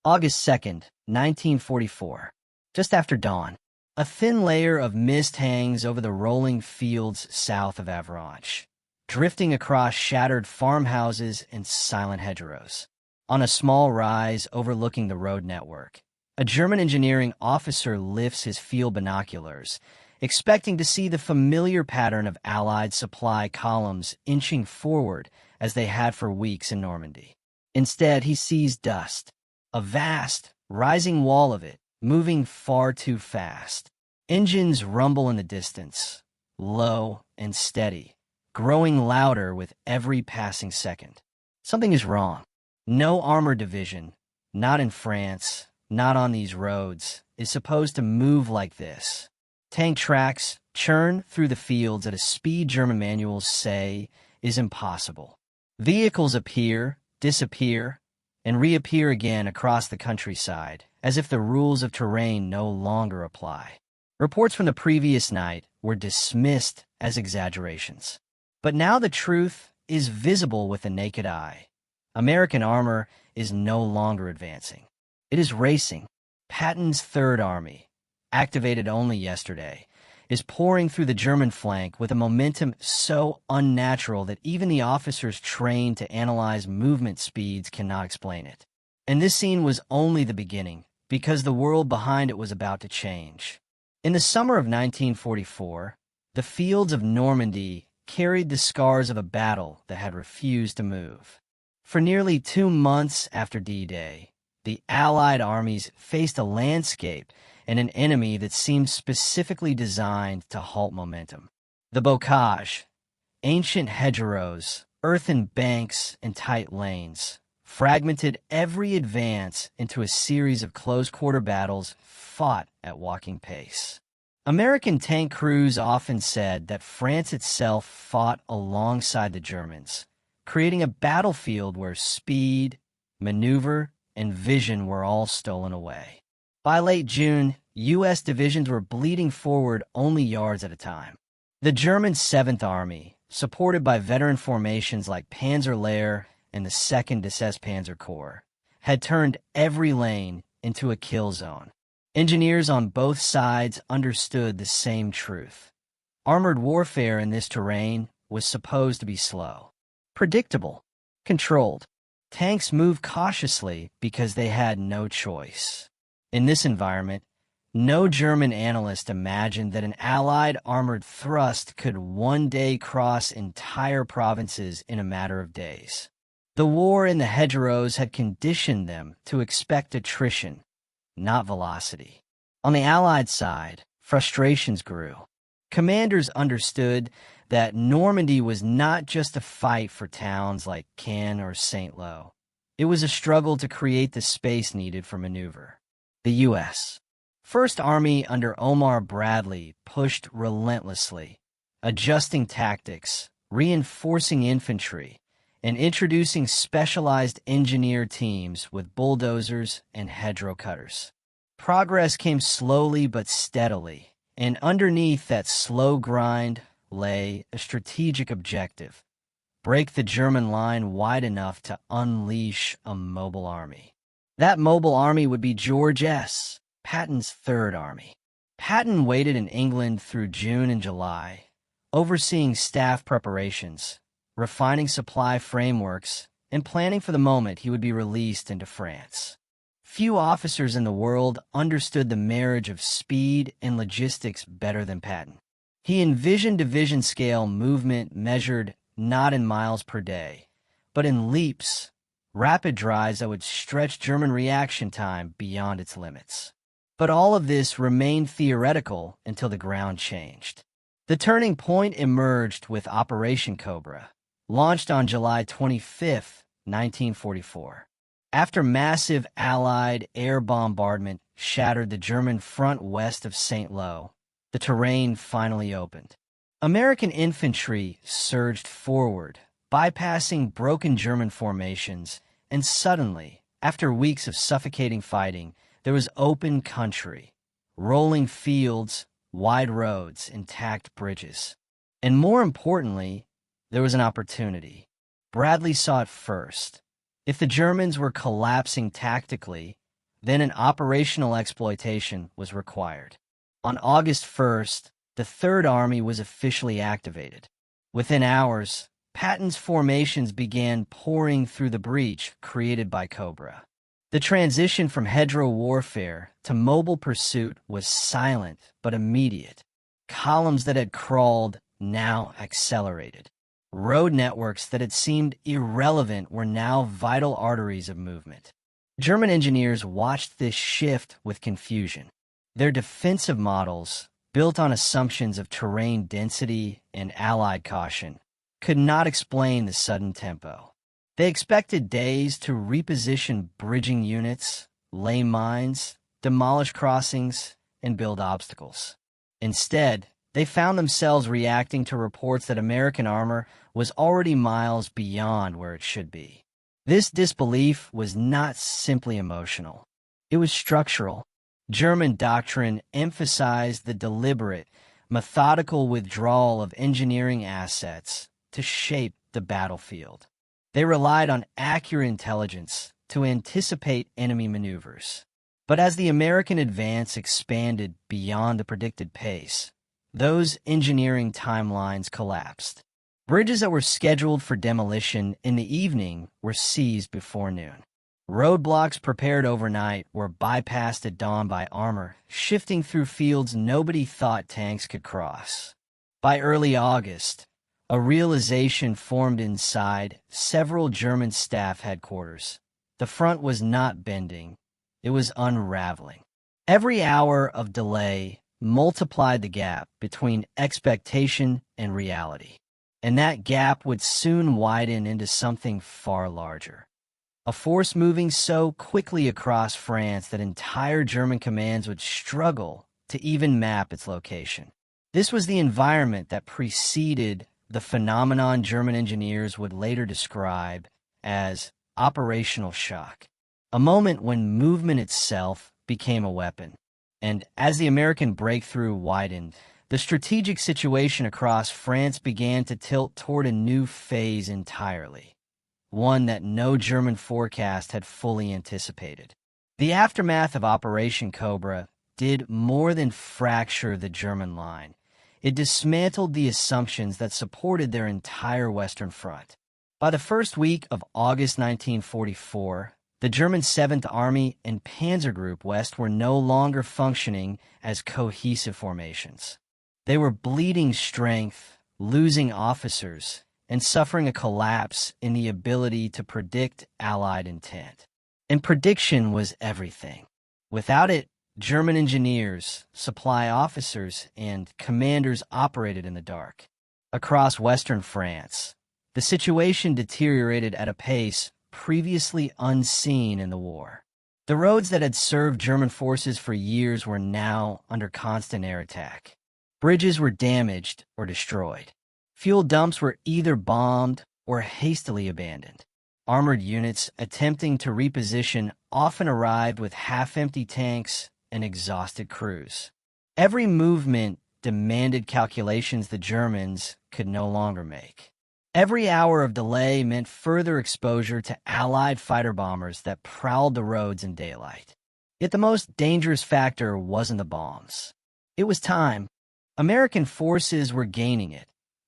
August 2nd, 1944. Just after dawn, a thin layer of mist hangs over the rolling fields south of Avranches, drifting across shattered farmhouses and silent hedgerows. On a small rise overlooking the road network, a German engineering officer lifts his field binoculars, expecting to see the familiar pattern of Allied supply columns inching forward as they had for weeks in Normandy. Instead, he sees dust, a vast, rising wall of it, moving far too fast. Engines rumble in the distance, low and steady, growing louder with every passing second. Something is wrong. No armored division, not in France, not on these roads, is supposed to move like this. Tank tracks churn through the fields at a speed German manuals say is impossible. Vehicles appear, disappear, and reappear again across the countryside, as if the rules of terrain no longer apply. Reports from the previous night were dismissed as exaggerations. But now the truth is visible with the naked eye. American armor is no longer advancing. It is racing. Patton's Third Army, activated only yesterday, is pouring through the German flank with a momentum so unnatural that even the officers trained to analyze movement speeds cannot explain it. And this scene was only the beginning, because the world behind it was about to change. In the summer of 1944, the fields of Normandy carried the scars of a battle that had refused to move. For nearly 2 months after D-Day, the Allied armies faced a landscape and an enemy that seemed specifically designed to halt momentum. The bocage, ancient hedgerows, earthen banks, and tight lanes, fragmented every advance into a series of close-quarter battles fought at walking pace. American tank crews often said that France itself fought alongside the Germans, creating a battlefield where speed, maneuver, and vision were all stolen away. By late June, U.S. divisions were bleeding forward only yards at a time. The German 7th Army, supported by veteran formations like Panzerlehr and the 2nd SS Panzer Corps, had turned every lane into a kill zone. Engineers on both sides understood the same truth. Armored warfare in this terrain was supposed to be slow, predictable, controlled. Tanks moved cautiously because they had no choice. In this environment, no German analyst imagined that an Allied armored thrust could one day cross entire provinces in a matter of days. The war in the hedgerows had conditioned them to expect attrition, not velocity. On the Allied side, frustrations grew. Commanders understood that Normandy was not just a fight for towns like Caen or Saint-Lô. It was a struggle to create the space needed for maneuver. The U.S. First Army under Omar Bradley pushed relentlessly, adjusting tactics, reinforcing infantry, and introducing specialized engineer teams with bulldozers and hedgerow cutters. Progress came slowly but steadily, and underneath that slow grind lay a strategic objective: break the German line wide enough to unleash a mobile army. That mobile army would be George S. Patton's Third Army. Patton waited in England through June and July, overseeing staff preparations, refining supply frameworks, and planning for the moment he would be released into France. Few officers in the world understood the marriage of speed and logistics better than Patton. He envisioned division-scale movement measured not in miles per day, but in leaps, rapid drives that would stretch German reaction time beyond its limits. But all of this remained theoretical until the ground changed. The turning point emerged with Operation Cobra, launched on July 25, 1944. After massive Allied air bombardment shattered the German front west of Saint-Lô, the terrain finally opened. American infantry surged forward, bypassing broken German formations, and suddenly, after weeks of suffocating fighting, there was open country, rolling fields, wide roads, intact bridges. And more importantly, there was an opportunity. Bradley saw it first. If the Germans were collapsing tactically, Then an operational exploitation was required. On August 1st, the Third Army was officially activated. Within hours, Patton's formations began pouring through the breach created by Cobra. The transition from hedgerow warfare to mobile pursuit was silent but immediate. Columns that had crawled now accelerated. Road networks that had seemed irrelevant were now vital arteries of movement. German engineers watched this shift with confusion. Their defensive models, built on assumptions of terrain density and Allied caution, could not explain the sudden tempo. They expected days to reposition bridging units, lay mines, demolish crossings, and build obstacles. Instead, they found themselves reacting to reports that American armor was already miles beyond where it should be. This disbelief was not simply emotional. It was structural. German doctrine emphasized the deliberate, methodical withdrawal of engineering assets to shape the battlefield. They relied on accurate intelligence to anticipate enemy maneuvers. But as the American advance expanded beyond the predicted pace, those engineering timelines collapsed. Bridges that were scheduled for demolition in the evening were seized before noon. Roadblocks prepared overnight were bypassed at dawn by armor, shifting through fields nobody thought tanks could cross. By early August, a realization formed inside several German staff headquarters. The front was not bending, it was unraveling. Every hour of delay multiplied the gap between expectation and reality. And that gap would soon widen into something far larger. A force moving so quickly across France that entire German commands would struggle to even map its location. This was the environment that preceded the phenomenon German engineers would later describe as operational shock, a moment when movement itself became a weapon. And as the American breakthrough widened, the strategic situation across France began to tilt toward a new phase entirely, one that no German forecast had fully anticipated. The aftermath of Operation Cobra did more than fracture the German line. It dismantled the assumptions that supported their entire Western Front. By the first week of August 1944, the German 7th Army and Panzer Group West were no longer functioning as cohesive formations. They were bleeding strength, losing officers, and suffering a collapse in the ability to predict Allied intent. And prediction was everything. Without it, German engineers, supply officers, and commanders operated in the dark. Across Western France, the situation deteriorated at a pace previously unseen in the war. The roads that had served German forces for years were now under constant air attack. Bridges were damaged or destroyed. Fuel dumps were either bombed or hastily abandoned. Armored units attempting to reposition often arrived with half-empty tanks and exhausted crews. Every movement demanded calculations the Germans could no longer make. Every hour of delay meant further exposure to Allied fighter bombers that prowled the roads in daylight. Yet the most dangerous factor wasn't the bombs. It was time. American forces were gaining it.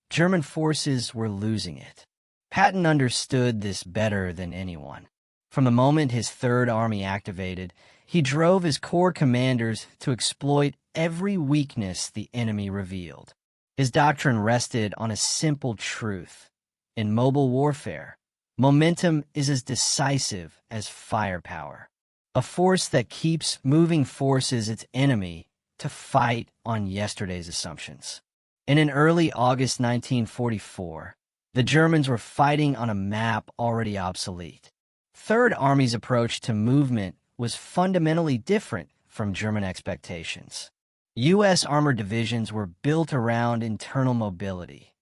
German forces were losing it. Patton understood this better than anyone. From the moment his Third Army activated, he drove his corps commanders to exploit every weakness the enemy revealed. His doctrine rested on a simple truth. In mobile warfare, momentum is as decisive as firepower. A force that keeps moving forces its enemy to fight on yesterday's assumptions. And in early August 1944, the Germans were fighting on a map already obsolete. Third Army's approach to movement was fundamentally different from German expectations. U.S. armored divisions were built around internal mobility.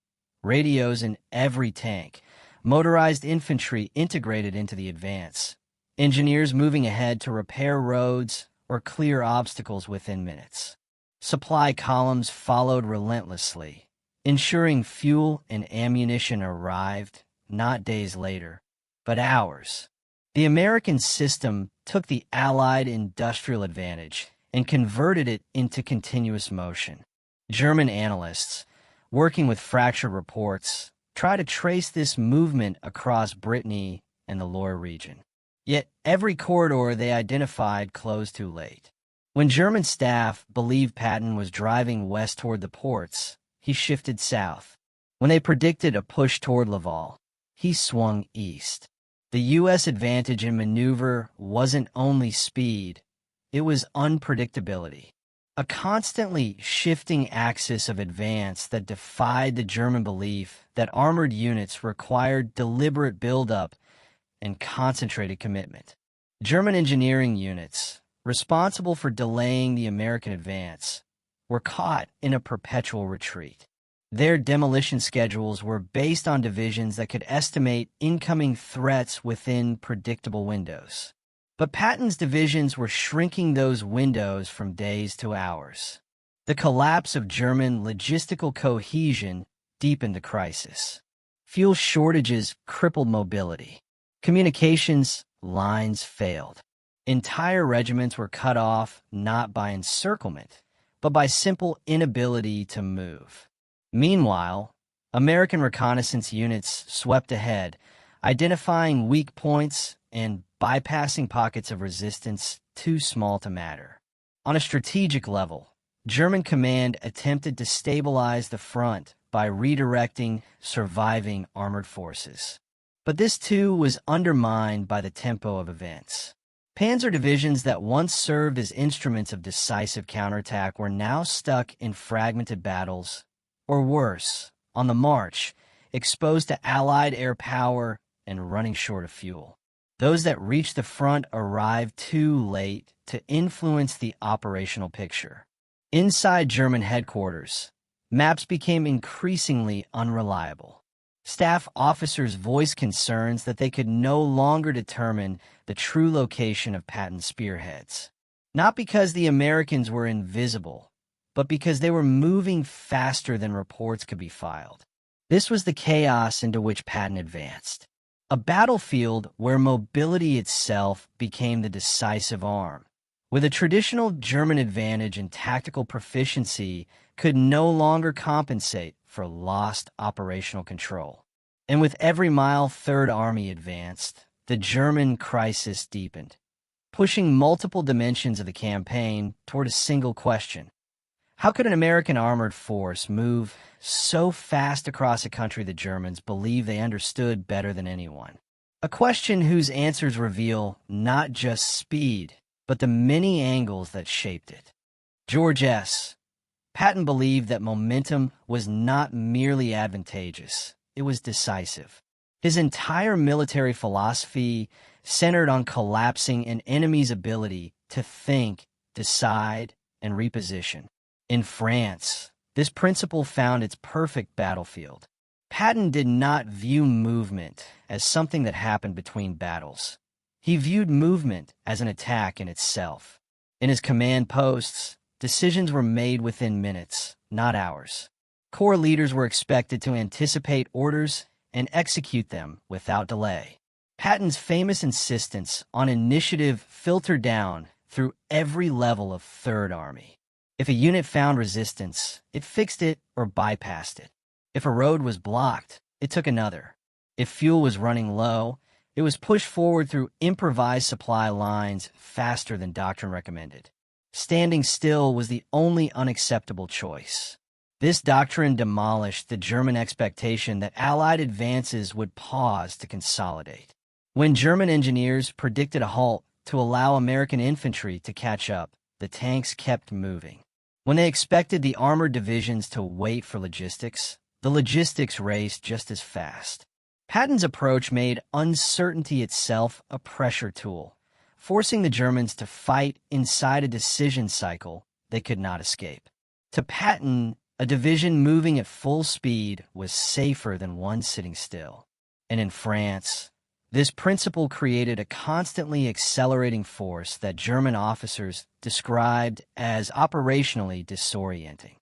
Radios in every tank, motorized infantry integrated into the advance, engineers moving ahead to repair roads or clear obstacles within minutes. Supply columns followed relentlessly, ensuring fuel and ammunition arrived not days later, but hours. The American system took the Allied industrial advantage and converted it into continuous motion. German analysts, working with fractured reports, try to trace this movement across Brittany and the Loire region. Yet every corridor they identified closed too late. When German staff believed Patton was driving west toward the ports, he shifted south. When they predicted a push toward Laval, he swung east. The U.S. advantage in maneuver wasn't only speed, it was unpredictability. A constantly shifting axis of advance that defied the German belief that armored units required deliberate buildup and concentrated commitment. German engineering units, responsible for delaying the American advance, were caught in a perpetual retreat. Their demolition schedules were based on divisions that could estimate incoming threats within predictable windows. But Patton's divisions were shrinking those windows from days to hours. The collapse of German logistical cohesion deepened the crisis. Fuel shortages crippled mobility. Communications lines failed. Entire regiments were cut off not by encirclement, but by simple inability to move. Meanwhile, American reconnaissance units swept ahead, identifying weak points and bypassing pockets of resistance too small to matter. On a strategic level, German command attempted to stabilize the front by redirecting surviving armored forces. But this too was undermined by the tempo of events. Panzer divisions that once served as instruments of decisive counterattack were now stuck in fragmented battles, or worse, on the march, exposed to Allied air power and running short of fuel. Those that reached the front arrived too late to influence the operational picture. Inside German headquarters, maps became increasingly unreliable. Staff officers voiced concerns that they could no longer determine the true location of Patton's spearheads. Not because the Americans were invisible, but because they were moving faster than reports could be filed. This was the chaos into which Patton advanced. A battlefield where mobility itself became the decisive arm, where the traditional German advantage and tactical proficiency could no longer compensate for lost operational control. And with every mile Third Army advanced, the German crisis deepened, pushing multiple dimensions of the campaign toward a single question. How could an American armored force move so fast across a country the Germans believed they understood better than anyone? A question whose answers reveal not just speed, but the many angles that shaped it. George S. Patton believed that momentum was not merely advantageous, it was decisive. His entire military philosophy centered on collapsing an enemy's ability to think, decide, and reposition. In France, this principle found its perfect battlefield. Patton did not view movement as something that happened between battles. He viewed movement as an attack in itself. In his command posts, decisions were made within minutes, not hours. Corps leaders were expected to anticipate orders and execute them without delay. Patton's famous insistence on initiative filtered down through every level of Third Army. If a unit found resistance, it fixed it or bypassed it. If a road was blocked, it took another. If fuel was running low, it was pushed forward through improvised supply lines faster than doctrine recommended. Standing still was the only unacceptable choice. This doctrine demolished the German expectation that Allied advances would pause to consolidate. When German engineers predicted a halt to allow American infantry to catch up, the tanks kept moving. When they expected the armored divisions to wait for logistics, the logistics raced just as fast. Patton's approach made uncertainty itself a pressure tool, forcing the Germans to fight inside a decision cycle they could not escape. To Patton, a division moving at full speed was safer than one sitting still. And in France, this principle created a constantly accelerating force that German officers described as operationally disorienting.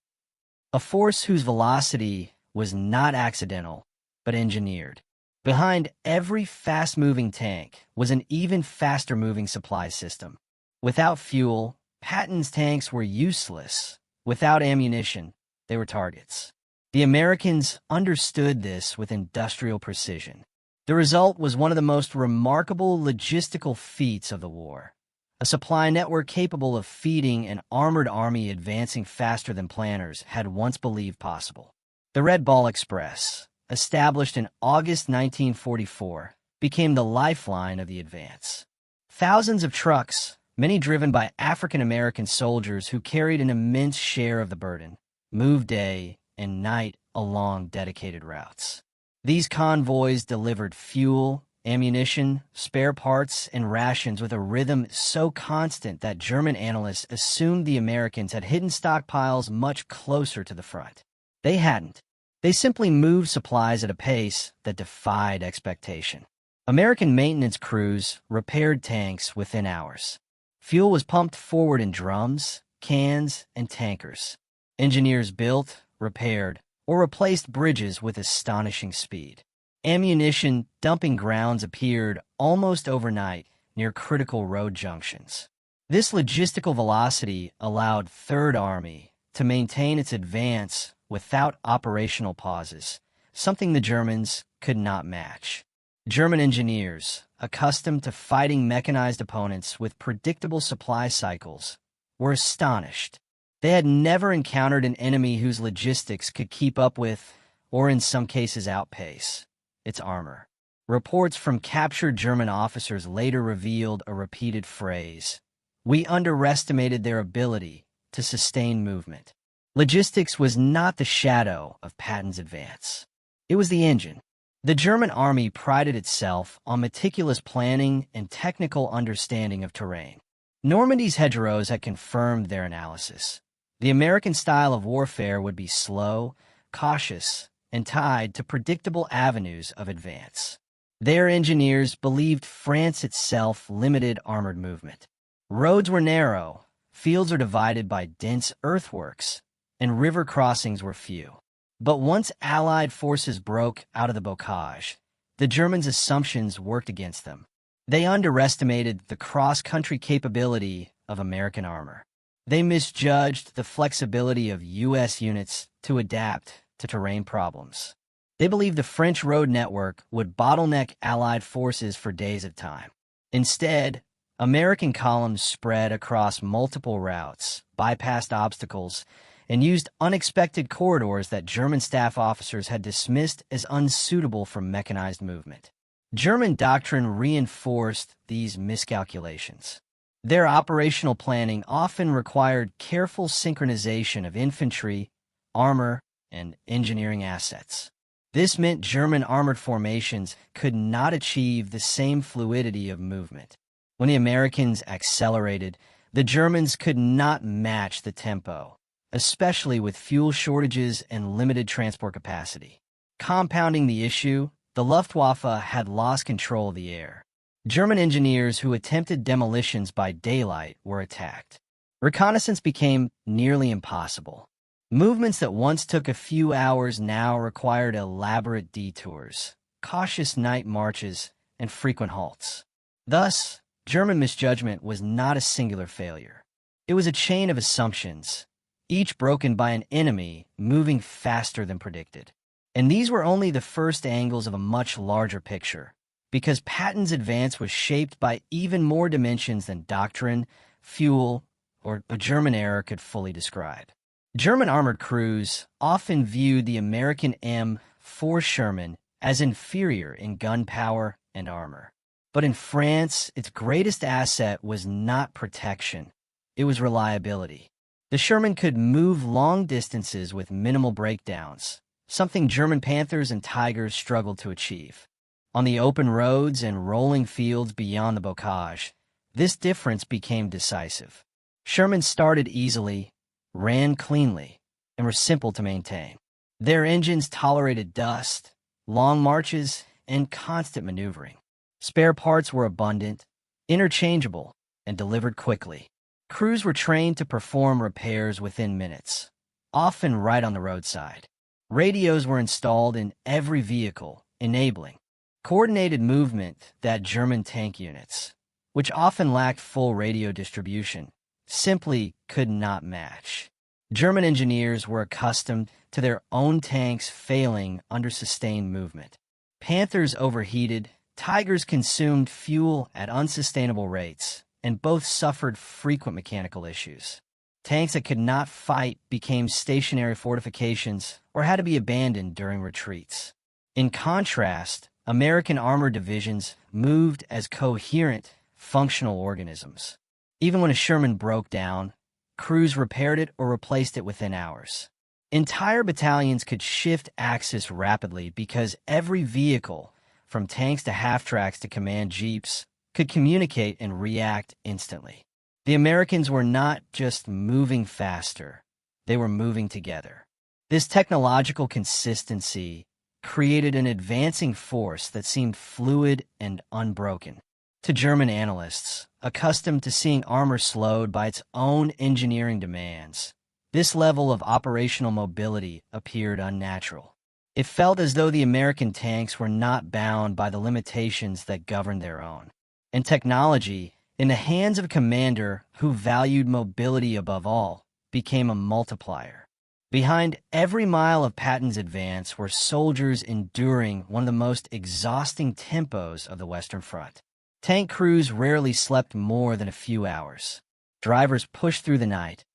A force whose velocity was not accidental, but engineered. Behind every fast-moving tank was an even faster-moving supply system. Without fuel, Patton's tanks were useless. Without ammunition, they were targets. The Americans understood this with industrial precision. The result was one of the most remarkable logistical feats of the war. A supply network capable of feeding an armored army advancing faster than planners had once believed possible. The Red Ball Express, established in August 1944, became the lifeline of the advance. Thousands of trucks, many driven by African-American soldiers who carried an immense share of the burden, moved day and night along dedicated routes. These convoys delivered fuel, ammunition, spare parts, and rations with a rhythm so constant that German analysts assumed the Americans had hidden stockpiles much closer to the front. They hadn't. They simply moved supplies at a pace that defied expectation. American maintenance crews repaired tanks within hours. Fuel was pumped forward in drums, cans, and tankers. Engineers built, repaired, or replaced bridges with astonishing speed. Ammunition dumping grounds appeared almost overnight near critical road junctions. This logistical velocity allowed Third Army to maintain its advance without operational pauses, something the Germans could not match. German engineers, accustomed to fighting mechanized opponents with predictable supply cycles, were astonished. They had never encountered an enemy whose logistics could keep up with, or in some cases outpace, its armor. Reports from captured German officers later revealed a repeated phrase: "We underestimated their ability to sustain movement." Logistics was not the shadow of Patton's advance. It was the engine. The German army prided itself on meticulous planning and technical understanding of terrain. Normandy's hedgerows had confirmed their analysis. The American style of warfare would be slow, cautious, and tied to predictable avenues of advance. Their engineers believed France itself limited armored movement. Roads were narrow, fields were divided by dense earthworks, and river crossings were few. But once Allied forces broke out of the bocage, the Germans' assumptions worked against them. They underestimated the cross-country capability of American armor. They misjudged the flexibility of U.S. units to adapt to terrain problems. They believed the French road network would bottleneck Allied forces for days at a time. Instead, American columns spread across multiple routes, bypassed obstacles, and used unexpected corridors that German staff officers had dismissed as unsuitable for mechanized movement. German doctrine reinforced these miscalculations. Their operational planning often required careful synchronization of infantry, armor, and engineering assets. This meant German armored formations could not achieve the same fluidity of movement. When the Americans accelerated, the Germans could not match the tempo, especially with fuel shortages and limited transport capacity. Compounding the issue, the Luftwaffe had lost control of the air. German engineers who attempted demolitions by daylight were attacked. Reconnaissance became nearly impossible. Movements that once took a few hours now required elaborate detours, cautious night marches, and frequent halts. Thus, German misjudgment was not a singular failure. It was a chain of assumptions, each broken by an enemy moving faster than predicted. And these were only the first angles of a much larger picture, because Patton's advance was shaped by even more dimensions than doctrine, fuel, or a German error could fully describe. German armored crews often viewed the American M4 Sherman as inferior in gun power and armor. But in France, its greatest asset was not protection, it was reliability. The Sherman could move long distances with minimal breakdowns, something German Panthers and Tigers struggled to achieve. On the open roads and rolling fields beyond the bocage, this difference became decisive. Sherman started easily, ran cleanly, and were simple to maintain. Their engines tolerated dust, long marches, and constant maneuvering. Spare parts were abundant, interchangeable, and delivered quickly. Crews were trained to perform repairs within minutes, often right on the roadside. Radios were installed in every vehicle, enabling coordinated movement that German tank units, which often lacked full radio distribution, simply could not match. German engineers were accustomed to their own tanks failing under sustained movement. Panthers overheated, Tigers consumed fuel at unsustainable rates, and both suffered frequent mechanical issues. Tanks that could not fight became stationary fortifications or had to be abandoned during retreats. In contrast, American armored divisions moved as coherent, functional organisms. Even when a Sherman broke down, crews repaired it or replaced it within hours. Entire battalions could shift axis rapidly because every vehicle, from tanks to half-tracks to command jeeps, could communicate and react instantly. The Americans were not just moving faster, they were moving together. This technological consistency created an advancing force that seemed fluid and unbroken. To German analysts, accustomed to seeing armor slowed by its own engineering demands, this level of operational mobility appeared unnatural. It felt as though the American tanks were not bound by the limitations that governed their own. And technology, in the hands of a commander who valued mobility above all, became a multiplier. Behind every mile of Patton's advance were soldiers enduring one of the most exhausting tempos of the Western Front. Tank crews rarely slept more than a few hours. Drivers pushed through the night,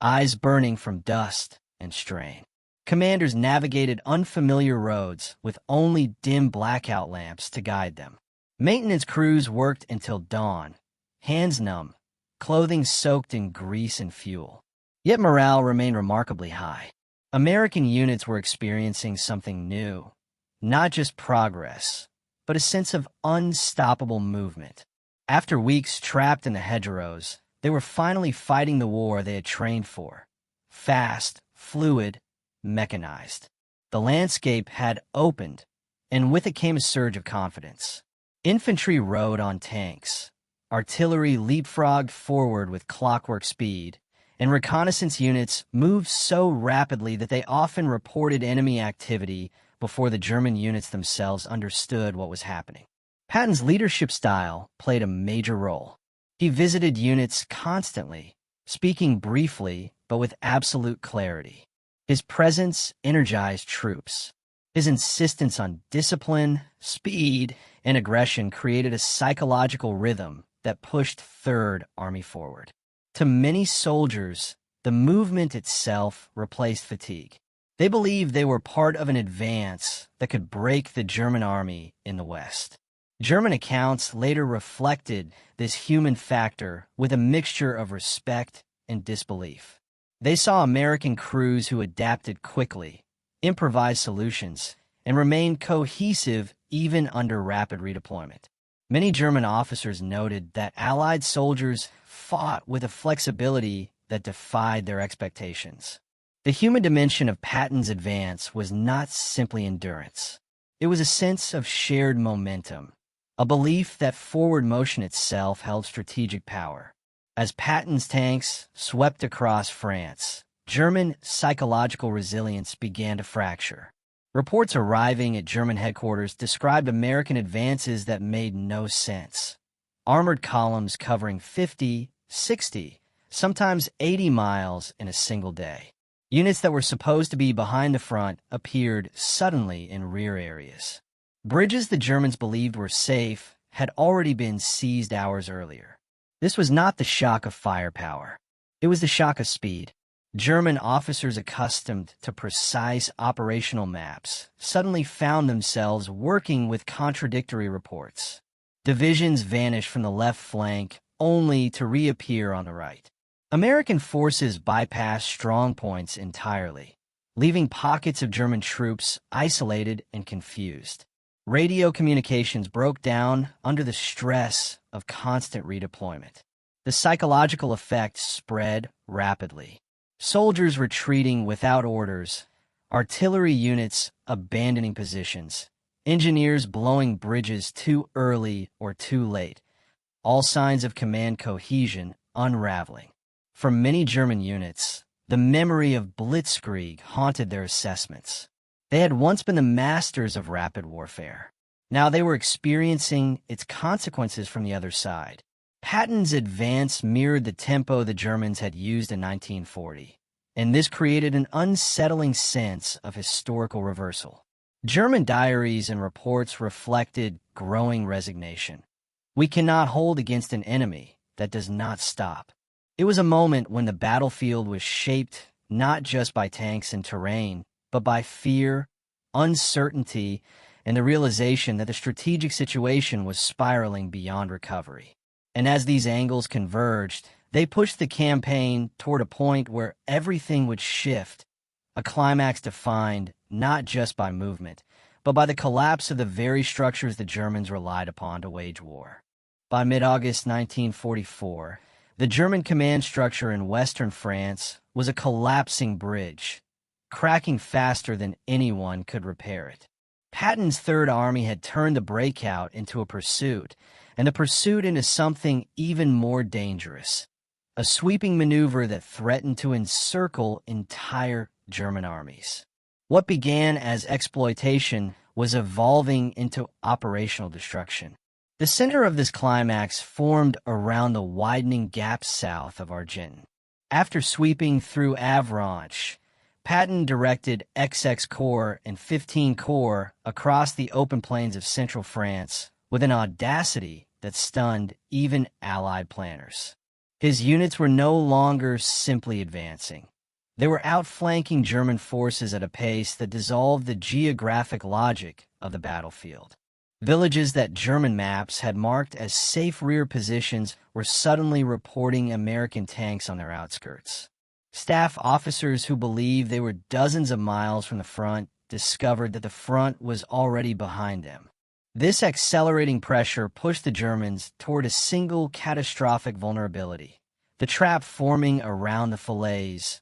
eyes burning from dust and strain. Commanders navigated unfamiliar roads with only dim blackout lamps to guide them. Maintenance crews worked until dawn, hands numb, clothing soaked in grease and fuel. Yet morale remained remarkably high. American units were experiencing something new, not just progress, but a sense of unstoppable movement. After weeks trapped in the hedgerows, they were finally fighting the war they had trained for. Fast, fluid, mechanized. The landscape had opened, and with it came a surge of confidence. Infantry rode on tanks. Artillery leapfrogged forward with clockwork speed, and reconnaissance units moved so rapidly that they often reported enemy activity before the German units themselves understood what was happening. Patton's leadership style played a major role. He visited units constantly, speaking briefly but with absolute clarity. His presence energized troops. His insistence on discipline, speed, and aggression created a psychological rhythm that pushed Third Army forward. To many soldiers, the movement itself replaced fatigue. They believed they were part of an advance that could break the German army in the West. German accounts later reflected this human factor with a mixture of respect and disbelief. They saw American crews who adapted quickly, improvised solutions, and remained cohesive even under rapid redeployment. Many German officers noted that Allied soldiers fought with a flexibility that defied their expectations. The human dimension of Patton's advance was not simply endurance. It was a sense of shared momentum, a belief that forward motion itself held strategic power. As Patton's tanks swept across France, German psychological resilience began to fracture. Reports arriving at German headquarters described American advances that made no sense. Armored columns covering 50, 60, sometimes 80 miles in a single day. Units that were supposed to be behind the front appeared suddenly in rear areas. Bridges the Germans believed were safe had already been seized hours earlier. This was not the shock of firepower. It was the shock of speed. German officers accustomed to precise operational maps suddenly found themselves working with contradictory reports. Divisions vanished from the left flank only to reappear on the right. American forces bypassed strong points entirely, leaving pockets of German troops isolated and confused. Radio communications broke down under the stress of constant redeployment. The psychological effect spread rapidly. Soldiers retreating without orders, artillery units abandoning positions, engineers blowing bridges too early or too late, all signs of command cohesion unraveling. For many German units, the memory of blitzkrieg haunted their assessments. They had once been the masters of rapid warfare. Now they were experiencing its consequences from the other side. Patton's advance mirrored the tempo the Germans had used in 1940, and this created an unsettling sense of historical reversal. German diaries and reports reflected growing resignation. We cannot hold against an enemy that does not stop. It was a moment when the battlefield was shaped not just by tanks and terrain, but by fear, uncertainty, and the realization that the strategic situation was spiraling beyond recovery. And as these angles converged, they pushed the campaign toward a point where everything would shift, a climax defined not just by movement, but by the collapse of the very structures the Germans relied upon to wage war. By mid-August 1944, the German command structure in western France was a collapsing bridge, cracking faster than anyone could repair it. Patton's Third Army had turned the Breakout into a pursuit, and the pursuit into something even more dangerous, a sweeping maneuver that threatened to encircle entire German armies. What began as exploitation was evolving into operational destruction. The center of this climax formed around the widening gap south of Argenton. After sweeping through Avranches, Patton directed XX Corps and 15 Corps across the open plains of central France with an audacity that stunned even Allied planners. His units were no longer simply advancing. They were outflanking German forces at a pace that dissolved the geographic logic of the battlefield. Villages that German maps had marked as safe rear positions were suddenly reporting American tanks on their outskirts. Staff officers who believed they were dozens of miles from the front discovered that the front was already behind them. This accelerating pressure pushed the Germans toward a single catastrophic vulnerability, the trap forming around the Falaise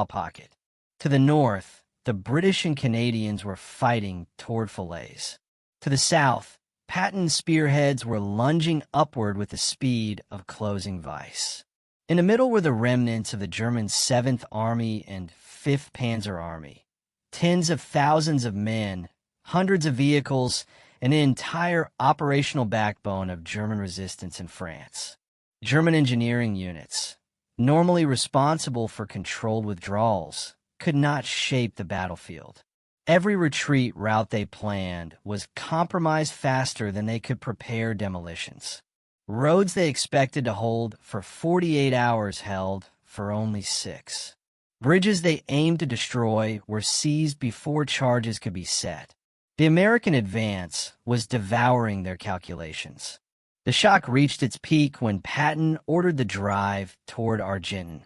Pocket. To the north, the British and Canadians were fighting toward Falaise. To the south, Patton's spearheads were lunging upward with the speed of closing vice. In the middle were the remnants of the German 7th Army and 5th Panzer Army, tens of thousands of men, hundreds of vehicles, and the entire operational backbone of German resistance in France. German engineering units, normally responsible for controlled withdrawals, could not shape the battlefield. Every retreat route they planned was compromised faster than they could prepare demolitions. Roads they expected to hold for 48 hours held for only 6. Bridges they aimed to destroy were seized before charges could be set. The American advance was devouring their calculations. The shock reached its peak when Patton ordered the drive toward Argenton,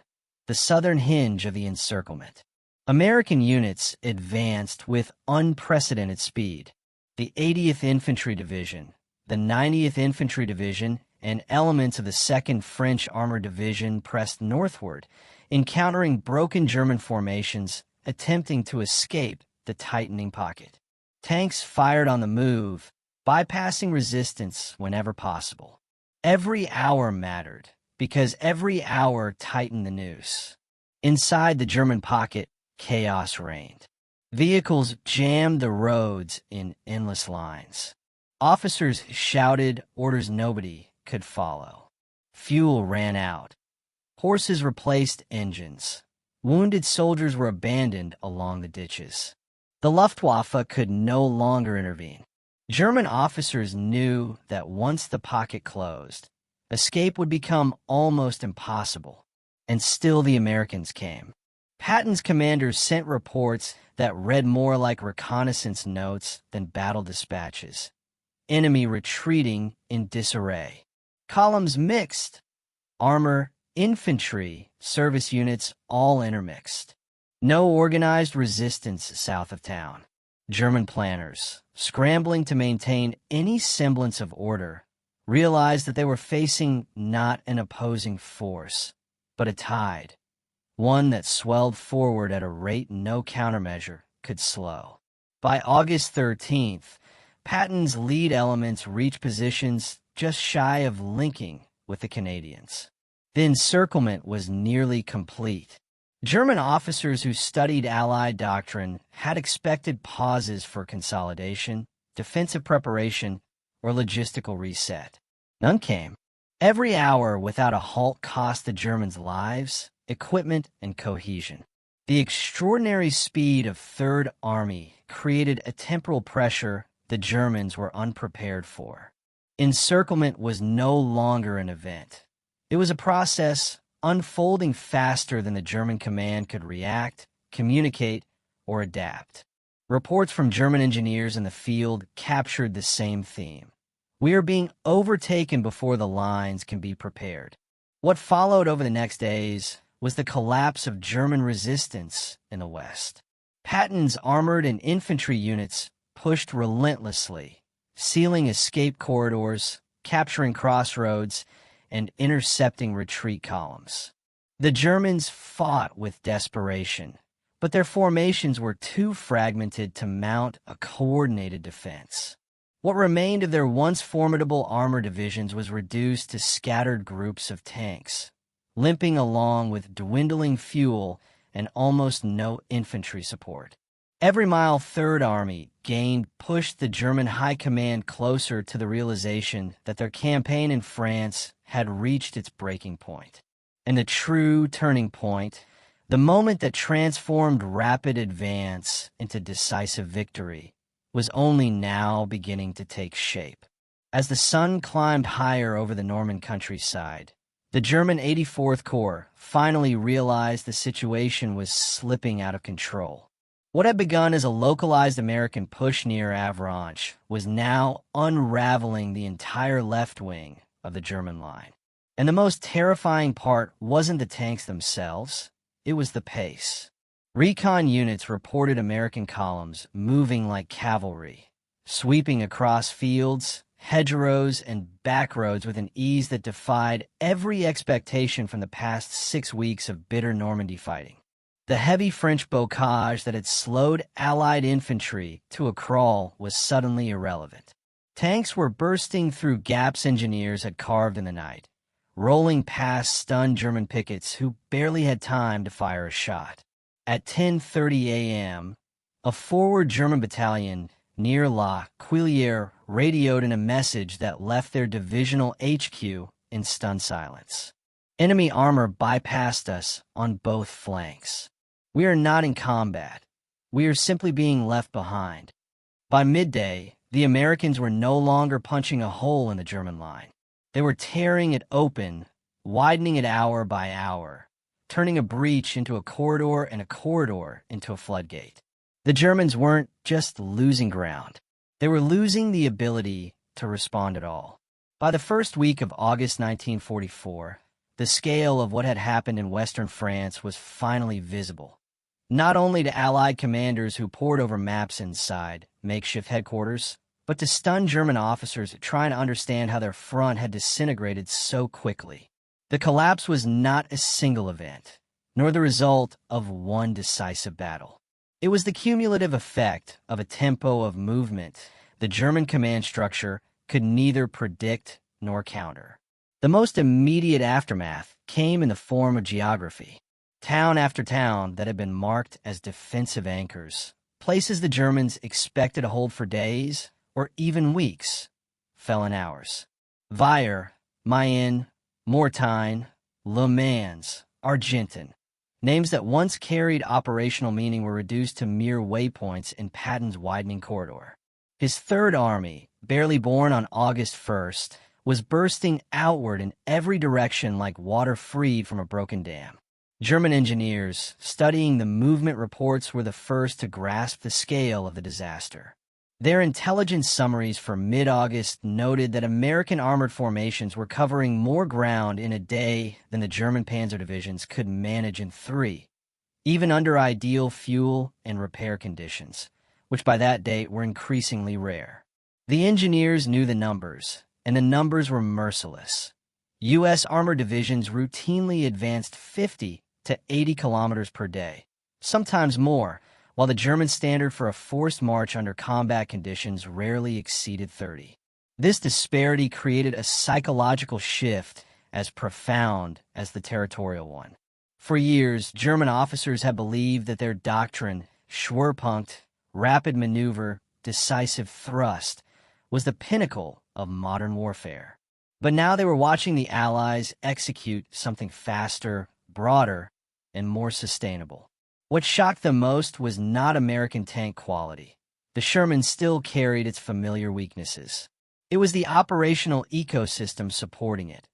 the southern hinge of the encirclement. American units advanced with unprecedented speed. The 80th Infantry Division, the 90th Infantry Division, and elements of the 2nd French Armored Division pressed northward, encountering broken German formations attempting to escape the tightening pocket. Tanks fired on the move, bypassing resistance whenever possible. Every hour mattered, because every hour tightened the noose. Inside the German pocket, chaos reigned. Vehicles jammed the roads in endless lines. Officers shouted orders nobody could follow. Fuel ran out. Horses replaced engines. Wounded soldiers were abandoned along the ditches. The Luftwaffe could no longer intervene. German officers knew that once the pocket closed, escape would become almost impossible. And still the Americans came. Patton's commanders sent reports that read more like reconnaissance notes than battle dispatches. Enemy retreating in disarray. Columns mixed. Armor, infantry, service units all intermixed. No organized resistance south of town. German planners, scrambling to maintain any semblance of order, realized that they were facing not an opposing force, but a tide, one that swelled forward at a rate no countermeasure could slow. By August 13th, Patton's lead elements reached positions just shy of linking with the Canadians. The encirclement was nearly complete. German officers who studied Allied doctrine had expected pauses for consolidation defensive preparation, or logistical reset. None came. Every hour without a halt cost the Germans lives, equipment, and cohesion. The extraordinary speed of Third Army created a temporal pressure the Germans were unprepared for. Encirclement was no longer an event. It was a process unfolding faster than the German command could react, communicate, or adapt. Reports from German engineers in the field captured the same theme. We are being overtaken before the lines can be prepared. What followed over the next days was the collapse of German resistance in the West. Patton's armored and infantry units pushed relentlessly, sealing escape corridors, capturing crossroads, and intercepting retreat columns. The Germans fought with desperation, but their formations were too fragmented to mount a coordinated defense. What remained of their once formidable armor divisions was reduced to scattered groups of tanks, limping along with dwindling fuel and almost no infantry support. Every mile Third Army gained pushed the German high command closer to the realization that their campaign in France had reached its breaking point. And the true turning point, the moment that transformed rapid advance into decisive victory, was only now beginning to take shape. As the sun climbed higher over the Norman countryside, the German 84th Corps finally realized the situation was slipping out of control. What had begun as a localized American push near Avranches was now unraveling the entire left wing of the German line. And the most terrifying part wasn't the tanks themselves, it was the pace. Recon units reported American columns moving like cavalry, sweeping across fields, hedgerows, and backroads with an ease that defied every expectation from the past 6 weeks of bitter Normandy fighting. The heavy French bocage that had slowed Allied infantry to a crawl was suddenly irrelevant. Tanks were bursting through gaps engineers had carved in the night, rolling past stunned German pickets who barely had time to fire a shot. At 10:30 a.m., a forward German battalion near La Quillière radioed in a message that left their divisional HQ in stunned silence. Enemy armor bypassed us on both flanks. We are not in combat. We are simply being left behind. By midday, the Americans were no longer punching a hole in the German line. They were tearing it open, widening it hour by hour, turning a breach into a corridor and a corridor into a floodgate. The Germans weren't just losing ground. They were losing the ability to respond at all. By the first week of August 1944, the scale of what had happened in Western France was finally visible, not only to Allied commanders who pored over maps inside makeshift headquarters, but to stunned German officers trying to understand how their front had disintegrated so quickly. The collapse was not a single event, nor the result of one decisive battle. It was the cumulative effect of a tempo of movement the German command structure could neither predict nor counter. The most immediate aftermath came in the form of geography. Town after town that had been marked as defensive anchors, places the Germans expected to hold for days or even weeks, fell in hours. Vire, Mayenne, Mortagne, Le Mans, Argenton. Names that once carried operational meaning were reduced to mere waypoints in Patton's widening corridor. His Third Army, barely born on August 1st, was bursting outward in every direction like water freed from a broken dam. German engineers, studying the movement reports, were the first to grasp the scale of the disaster. Their intelligence summaries for mid-August noted that American armored formations were covering more ground in a day than the German panzer divisions could manage in 3, even under ideal fuel and repair conditions, which by that date were increasingly rare. The engineers knew the numbers, and the numbers were merciless. U.S. armored divisions routinely advanced 50 to 80 kilometers per day, sometimes more, while the German standard for a forced march under combat conditions rarely exceeded 30. This disparity created a psychological shift as profound as the territorial one. For years, German officers had believed that their doctrine, Schwerpunkt, rapid maneuver, decisive thrust was the pinnacle of modern warfare. But now they were watching the Allies execute something faster, broader, and more sustainable. What shocked them most was not American tank quality. The Sherman still carried its familiar weaknesses. It was the operational ecosystem supporting it.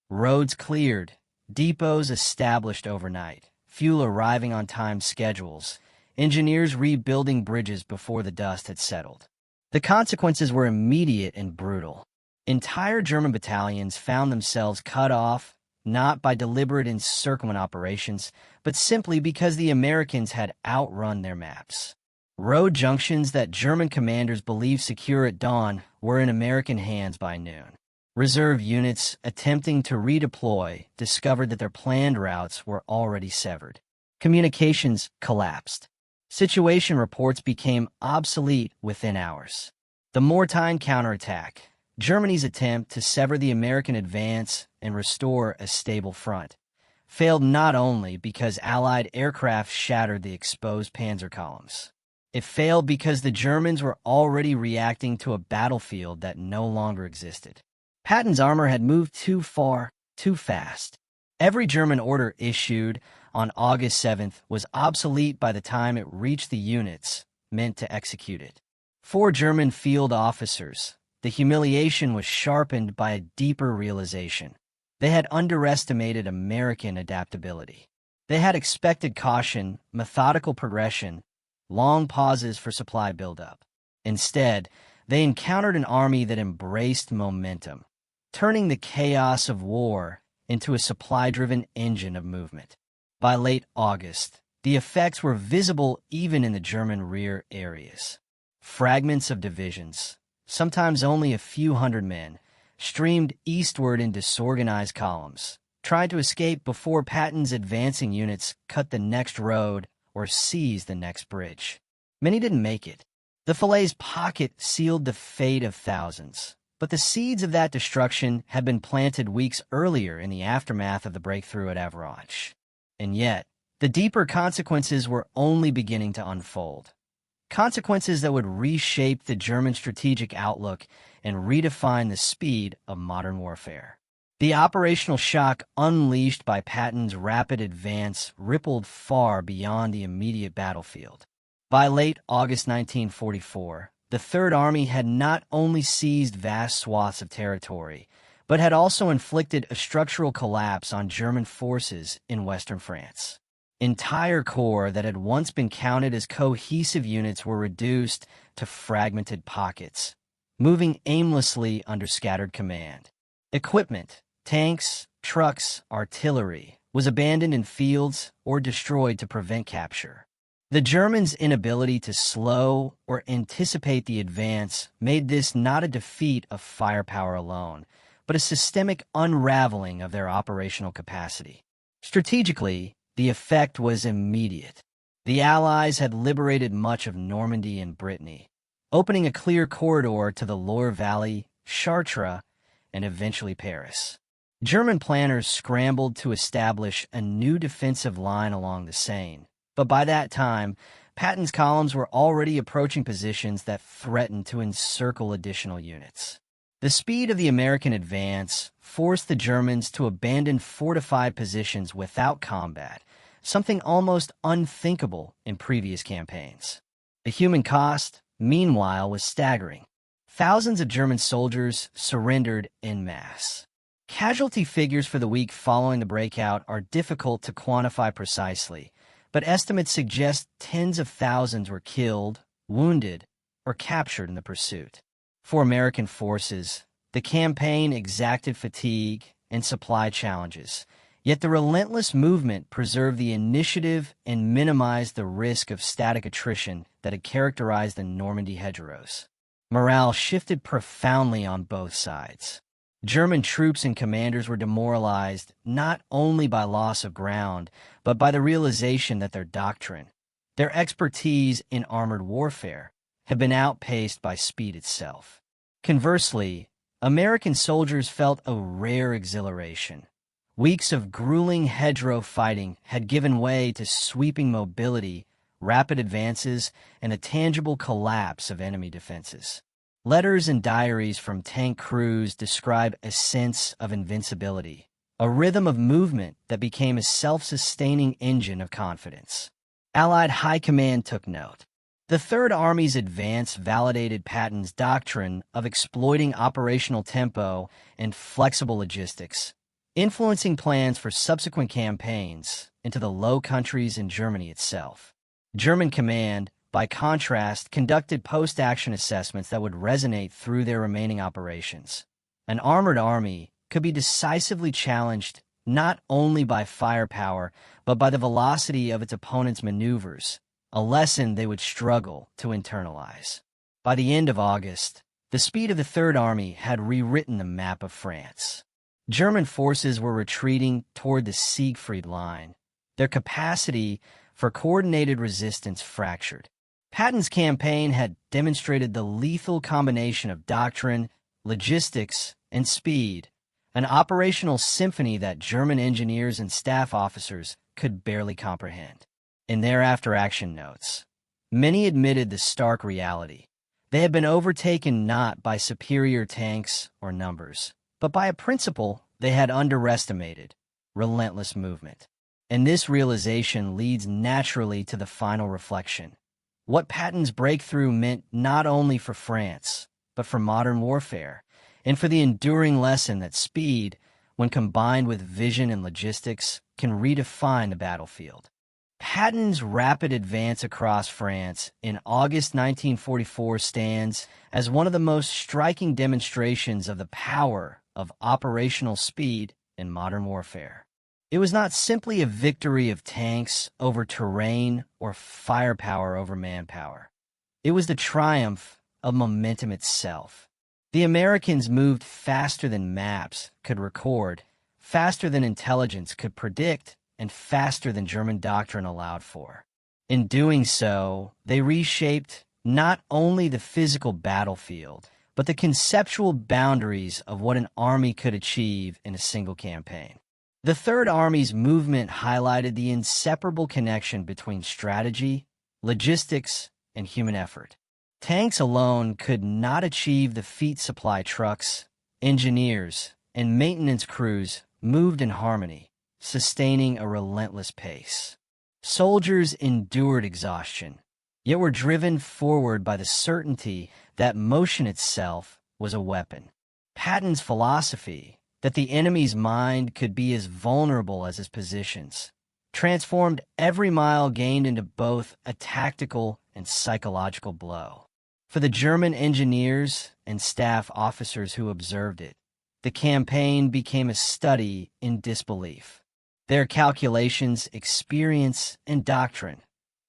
Roads cleared, depots established overnight, fuel arriving on time schedules, engineers rebuilding bridges before the dust had settled. The consequences were immediate and brutal. Entire German battalions found themselves cut off, not by deliberate encirclement operations, but simply because the Americans had outrun their maps. Road junctions that German commanders believed secure at dawn were in American hands by noon. Reserve units attempting to redeploy discovered that their planned routes were already severed. Communications collapsed. Situation reports became obsolete within hours. The wartime counterattack, Germany's attempt to sever the American advance and restore a stable front, failed not only because Allied aircraft shattered the exposed panzer columns. It failed because the Germans were already reacting to a battlefield that no longer existed. Patton's armor had moved too far, too fast. Every German order issued on August 7th was obsolete by the time it reached the units meant to execute it. For German field officers, the humiliation was sharpened by a deeper realization. They had underestimated American adaptability. They had expected caution, methodical progression, long pauses for supply buildup. Instead, they encountered an army that embraced momentum, turning the chaos of war into a supply-driven engine of movement. By late August, the effects were visible even in the German rear areas. Fragments of divisions, sometimes only a few hundred men, streamed eastward in disorganized columns, tried to escape before Patton's advancing units cut the next road or seized the next bridge. Many didn't make it. The Falaise Pocket sealed the fate of thousands, but the seeds of that destruction had been planted weeks earlier in the aftermath of the breakthrough at Avranches. And yet, the deeper consequences were only beginning to unfold. Consequences that would reshape the German strategic outlook and redefine the speed of modern warfare. The operational shock unleashed by Patton's rapid advance rippled far beyond the immediate battlefield. By late August 1944, the Third Army had not only seized vast swaths of territory, but had also inflicted a structural collapse on German forces in western France. Entire corps that had once been counted as cohesive units were reduced to fragmented pockets, moving aimlessly under scattered command. Equipment, tanks, trucks, artillery, was abandoned in fields or destroyed to prevent capture. The Germans' inability to slow or anticipate the advance made this not a defeat of firepower alone, but a systemic unraveling of their operational capacity. Strategically, the effect was immediate. The Allies had liberated much of Normandy and Brittany, opening a clear corridor to the Loire Valley, Chartres, and eventually Paris. German planners scrambled to establish a new defensive line along the Seine, but by that time, Patton's columns were already approaching positions that threatened to encircle additional units. The speed of the American advance forced the Germans to abandon fortified positions without combat, something almost unthinkable in previous campaigns. The human cost, meanwhile, was staggering. Thousands of German soldiers surrendered en masse. Casualty figures for the week following the breakout are difficult to quantify precisely, but estimates suggest tens of thousands were killed, wounded, or captured in the pursuit. For American forces, the campaign exacted fatigue and supply challenges, yet the relentless movement preserved the initiative and minimized the risk of static attrition that had characterized the Normandy hedgerows. Morale shifted profoundly on both sides. German troops and commanders were demoralized not only by loss of ground, but by the realization that their doctrine, their expertise in armored warfare, had been outpaced by speed itself. Conversely, American soldiers felt a rare exhilaration. Weeks of grueling hedgerow fighting had given way to sweeping mobility rapid advances, and a tangible collapse of enemy defenses. Letters and diaries from tank crews describe a sense of invincibility, a rhythm of movement that became a self-sustaining engine of confidence. Allied high command took note. The Third Army's advance validated Patton's doctrine of exploiting operational tempo and flexible logistics, influencing plans for subsequent campaigns into the Low Countries and Germany itself. German command, by contrast, conducted post-action assessments that would resonate through their remaining operations. An armored army could be decisively challenged not only by firepower, but by the velocity of its opponent's maneuvers, a lesson they would struggle to internalize. By the end of August, the speed of the Third Army had rewritten the map of France. German forces were retreating toward the Siegfried Line, their capacity for coordinated resistance fractured. Patton's campaign had demonstrated the lethal combination of doctrine, logistics, and speed, an operational symphony that German engineers and staff officers could barely comprehend. In their after-action notes, many admitted the stark reality. They had been overtaken not by superior tanks or numbers, but by a principle they had underestimated: relentless movement. And this realization leads naturally to the final reflection: what Patton's breakthrough meant not only for France, but for modern warfare, and for the enduring lesson that speed, when combined with vision and logistics, can redefine the battlefield. Patton's rapid advance across France in August 1944 stands as one of the most striking demonstrations of the power of operational speed in modern warfare. It was not simply a victory of tanks over terrain or firepower over manpower. It was the triumph of momentum itself. The Americans moved faster than maps could record, faster than intelligence could predict, and faster than German doctrine allowed for. In doing so, they reshaped not only the physical battlefield, but the conceptual boundaries of what an army could achieve in a single campaign. The Third Army's movement highlighted the inseparable connection between strategy, logistics, and human effort. Tanks alone could not achieve the feat supply trucks, engineers, and maintenance crews moved in harmony, sustaining a relentless pace. Soldiers endured exhaustion, yet were driven forward by the certainty that motion itself was a weapon. Patton's philosophy that the enemy's mind could be as vulnerable as his positions transformed every mile gained into both a tactical and psychological blow. For the German engineers and staff officers who observed it, the campaign became a study in disbelief. Their calculations, experience, and doctrine,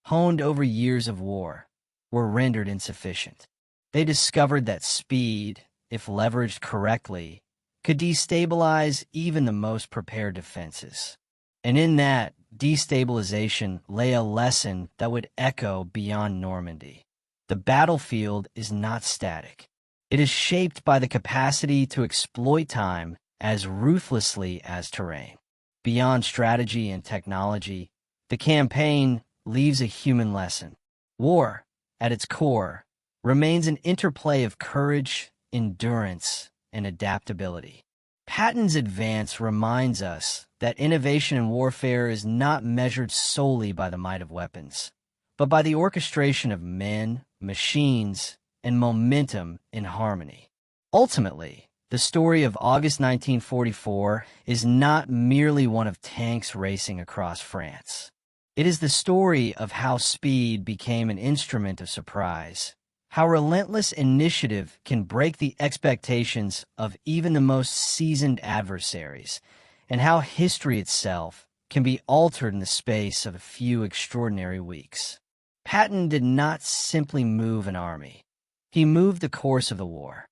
honed over years of war, were rendered insufficient. They discovered that speed, if leveraged correctly, could destabilize even the most prepared defenses. And in that destabilization lay a lesson that would echo beyond Normandy. The battlefield is not static. It is shaped by the capacity to exploit time as ruthlessly as terrain. Beyond strategy and technology, the campaign leaves a human lesson. War, at its core, remains an interplay of courage, endurance, and adaptability. Patton's advance reminds us that innovation in warfare is not measured solely by the might of weapons, but by the orchestration of men, machines, and momentum in harmony. Ultimately, the story of August 1944 is not merely one of tanks racing across France. It is the story of how speed became an instrument of surprise, how relentless initiative can break the expectations of even the most seasoned adversaries, and how history itself can be altered in the space of a few extraordinary weeks. Patton did not simply move an army. He moved the course of the war.